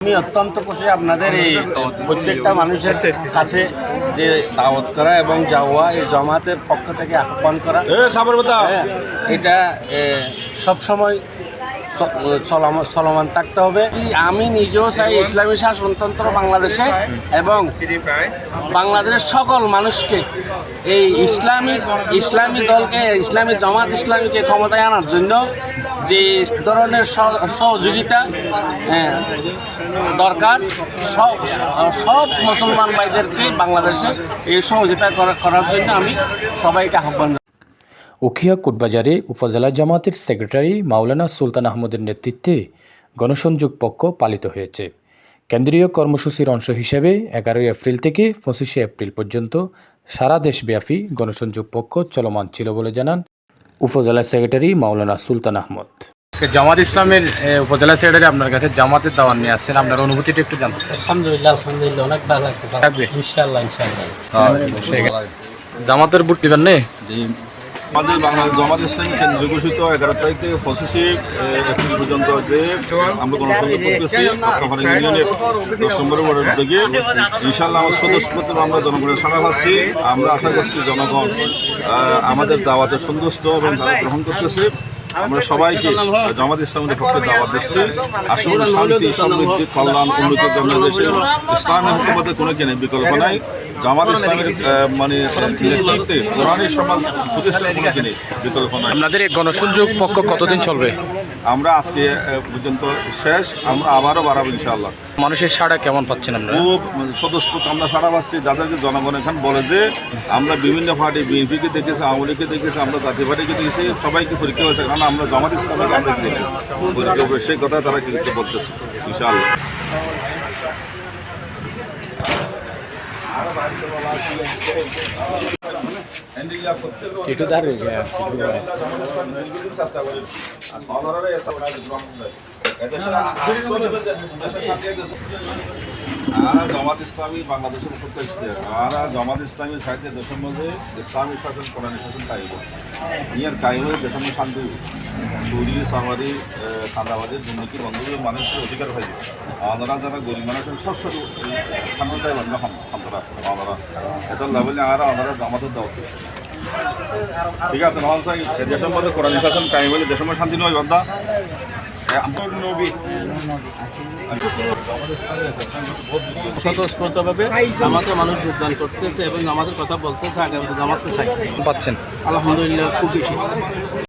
আমি অত্যন্ত খুশি আপনাদের এই প্রত্যেকটা মানুষের কাছে যে দাওয়াত করা এবং যাওয়া এই জামাতের পক্ষ থেকে আহ্বান করা এটা সবসময় চলমান থাকতে হবে। আমি নিজেও চাই ইসলামী শাসনতন্ত্র বাংলাদেশে এবং বাংলাদেশের সকল মানুষকে এই ইসলামী দলকে ইসলামী জামাত ইসলামীকে ক্ষমতায় আনার জন্য যে ধরনের সহযোগিতা দরকার সব মুসলমান ভাইদেরকে বাংলাদেশে এই সহযোগিতা করার জন্য আমি সবাইকে আহ্বান। উখিয়া কোটবাজারে উপজেলা জামাতের সেক্রেটারি মাওলানা সুলতান আহমদের নেতৃত্বে গণসংযোগ পক্ষ পালিত হয়েছে। কেন্দ্রীয় কর্মসূচির অংশ হিসেবে 11 এপ্রিল থেকে 25 এপ্রিল পর্যন্ত সারা দেশব্যাপী গণসংযোগ পক্ষ চলমান ছিল বলে জানান উপজেলা সেক্রেটারি মাওলানা সুলতান আহমদ। জামাত ইসলামের উপজেলা সেক্রেটারি আপনার কাছে জামাতের দাওয়াত নিয়ে আসছেন, আপনার অনুভূতিটা একটু জানতে চাই। আলহামদুলিল্লাহ অনেক ভালো লাগছে। ইনশাআল্লাহ জামাতের বুট দিবেন নেই? আমাদের বাংলাদেশ জামাত ইসলামী কেন্দ্র ঘোষিত 11 তারিখ থেকে 25 এপ্রিল পর্যন্ত যে আমরা গণসংযোগ করতেছি আপনার ইউনিয়নের 10 নম্বর ওয়ার্ডের উদ্যোগে ইনশাআল্লাহ আমার সদস্যপত্র আমরা জনগণের সাড়া পাচ্ছি। আমরা আশা করছি জনগণ আমাদের দাওয়াতে সন্তুষ্ট এবং তারা গ্রহণ করতেছে। আমরা সবাইকে জামাত ইসলামের পক্ষে দাওয়াত দিচ্ছি। আসলে শান্তি সমৃদ্ধি কল্যাণ উন্নতির জন্য দেশে ইসলামী হুকুমতের কোনো বিকল্প নাই। জামাত ইসলামের নেতৃত্বে কোরআনী সমাজ প্রতিষ্ঠার কোনো বিকল্প নাই। আপনাদের এই গণসংযোগ পক্ষ কতদিন চলবে? আমরা আজকে পর্যন্ত শেষ, আমরা আবারও বাড়াবো ইনশাআল্লাহ। মানুষের সাড়া কেমন পাচ্ছেন আপনারা? খুব সদস্যপত্র আমরা সাড়া পাচ্ছি। যাদেরকে জনগণ এখন বলে যে আমরা বিভিন্ন পার্টি বিএনপিকে দেখেছি, আওয়ামী লীগকে দেখেছি, আমরা জাতীয় পার্টিকে দেখেছি, সবাইকে পরীক্ষা হয়েছে, কারণ আমরা জামাত ইসলামকে আমরা দেখি পরীক্ষা করে সেই কথা তারা কিন্তু বলতেছে ইনশাআল্লাহ। জামাত ইসলামী বাংলাদেশের আর জামাত ইসলামী সাহিত্য দেশের মধ্যে ইসলামী শাসন কোরআনী শাসন কায়েম ইয়ার কায়েমের দেশের মধ্যে শান্তি চুরি সামারি চাঁদাবাদী দুর্নীতি বন্ধুদের মানুষের অধিকার হয়েছে। আমরা যারা গরিব মানুষের শস্য শান্তিটাই বন্ধ আমরা এত লেভেলে আমরা জামাতের দাওয়াত ঠিক আছে নহল সাই দেশের মধ্যে কোরআনী শাসন কায়েম হলে দেশের মধ্যে শান্তি নয় বান্ধা স্বতঃস্ফূর্তভাবে আমাকে মানুষ যোগদান করতেছে এবং আমাদের কথা বলতেছে, আগামী জামাতকে চাই পাচ্ছেন। আলহামদুলিল্লাহ খুব বেশি।